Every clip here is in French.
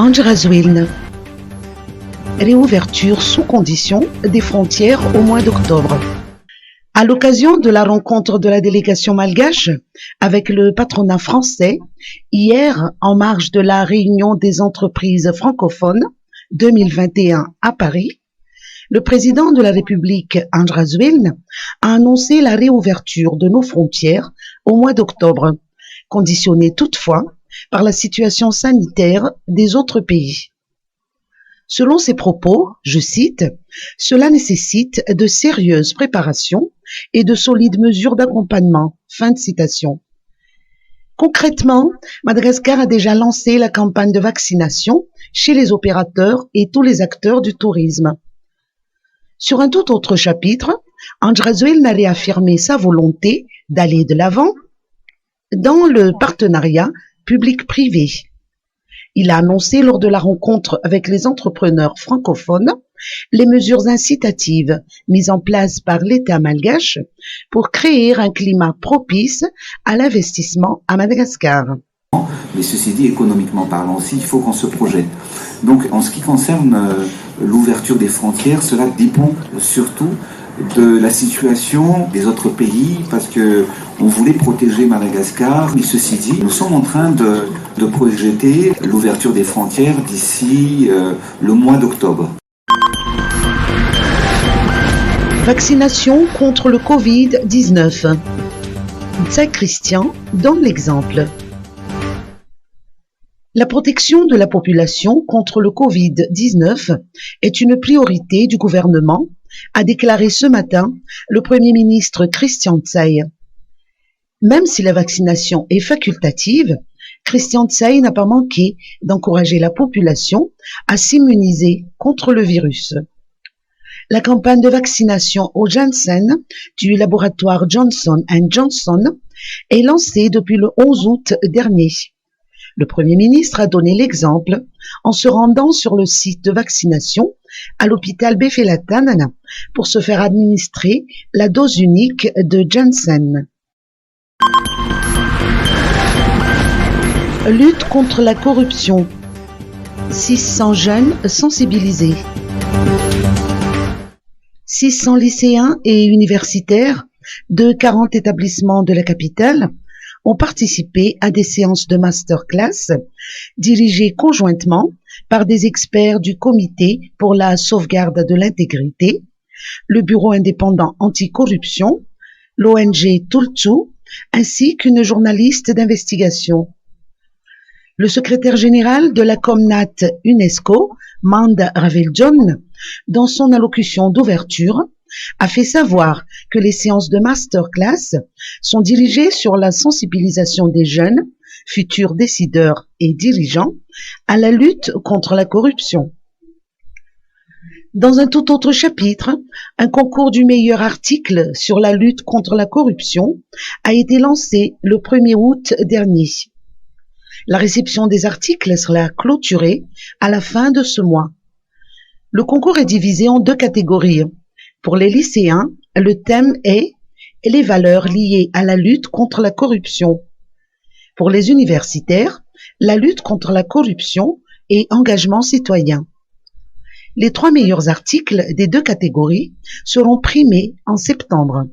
Anjrazouilne. Réouverture sous condition des frontières au mois d'octobre. À l'occasion de la rencontre de la délégation malgache avec le patronat français, hier, en marge de la réunion des entreprises francophones 2021 à Paris, le président de la République, Anjrazouilne, a annoncé la réouverture de nos frontières au mois d'octobre, conditionnée toutefois par la situation sanitaire des autres pays. Selon ses propos, je cite, « Cela nécessite de sérieuses préparations et de solides mesures d'accompagnement ». Fin de citation. Concrètement, Madagascar a déjà lancé la campagne de vaccination chez les opérateurs et tous les acteurs du tourisme. Sur un tout autre chapitre, Anjrazouilne a réaffirmé sa volonté d'aller de l'avant dans le partenariat public-privé. Il a annoncé lors de la rencontre avec les entrepreneurs francophones les mesures incitatives mises en place par l'État malgache pour créer un climat propice à l'investissement à Madagascar. Mais ceci dit, économiquement parlant aussi, il faut qu'on se projette. Donc en ce qui concerne l'ouverture des frontières, cela dépend surtout de la situation des autres pays, parce que on voulait protéger Madagascar, mais ceci dit, nous sommes en train de projeter l'ouverture des frontières d'ici le mois d'octobre. Vaccination contre le Covid-19. Tsai Christian donne l'exemple. La protection de la population contre le Covid-19 est une priorité du gouvernement, a déclaré ce matin le Premier ministre Christian Tsai. Même si la vaccination est facultative, Christian Tsai n'a pas manqué d'encourager la population à s'immuniser contre le virus. La campagne de vaccination au Janssen du laboratoire Johnson & Johnson est lancée depuis le 11 août dernier. Le Premier ministre a donné l'exemple en se rendant sur le site de vaccination à l'hôpital Befelatan pour se faire administrer la dose unique de Janssen. Lutte contre la corruption. 600 jeunes sensibilisés. 600 lycéens et universitaires de 40 établissements de la capitale ont participé à des séances de masterclass dirigées conjointement par des experts du Comité pour la sauvegarde de l'intégrité, le Bureau indépendant anticorruption, l'ONG Tultsu, ainsi qu'une journaliste d'investigation. Le secrétaire général de la Comnat UNESCO, Manda Raveljon, dans son allocution d'ouverture, a fait savoir que les séances de masterclass sont dirigées sur la sensibilisation des jeunes, futurs décideurs et dirigeants, à la lutte contre la corruption. Dans un tout autre chapitre, un concours du meilleur article sur la lutte contre la corruption a été lancé le 1er août dernier. La réception des articles sera clôturée à la fin de ce mois. Le concours est divisé en 2 catégories. Pour les lycéens, le thème est « Les valeurs liées à la lutte contre la corruption ». Pour les universitaires, la lutte contre la corruption et engagement citoyen. Les 3 meilleurs articles des 2 catégories seront primés en septembre.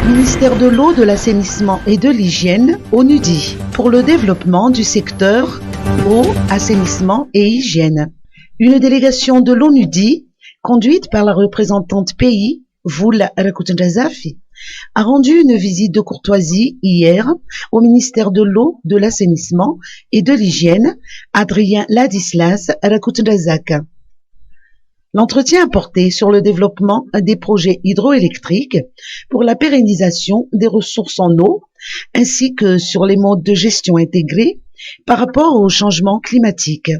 Ministère de l'eau, de l'assainissement et de l'hygiène, ONUDI, pour le développement du secteur eau, assainissement et hygiène. Une délégation de l'ONUDI, conduite par la représentante pays, Vula Rakoutenjazafi, a rendu une visite de courtoisie hier au ministère de l'eau, de l'assainissement et de l'hygiène, Adrien Ladislas Rakoutenjazaka. L'entretien a porté sur le développement des projets hydroélectriques pour la pérennisation des ressources en eau, ainsi que sur les modes de gestion intégrés par rapport au changement climatique.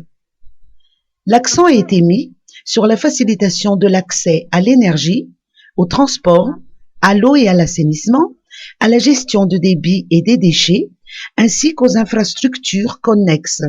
L'accent a été mis sur la facilitation de l'accès à l'énergie, au transport, à l'eau et à l'assainissement, à la gestion de débit et des déchets, ainsi qu'aux infrastructures connexes.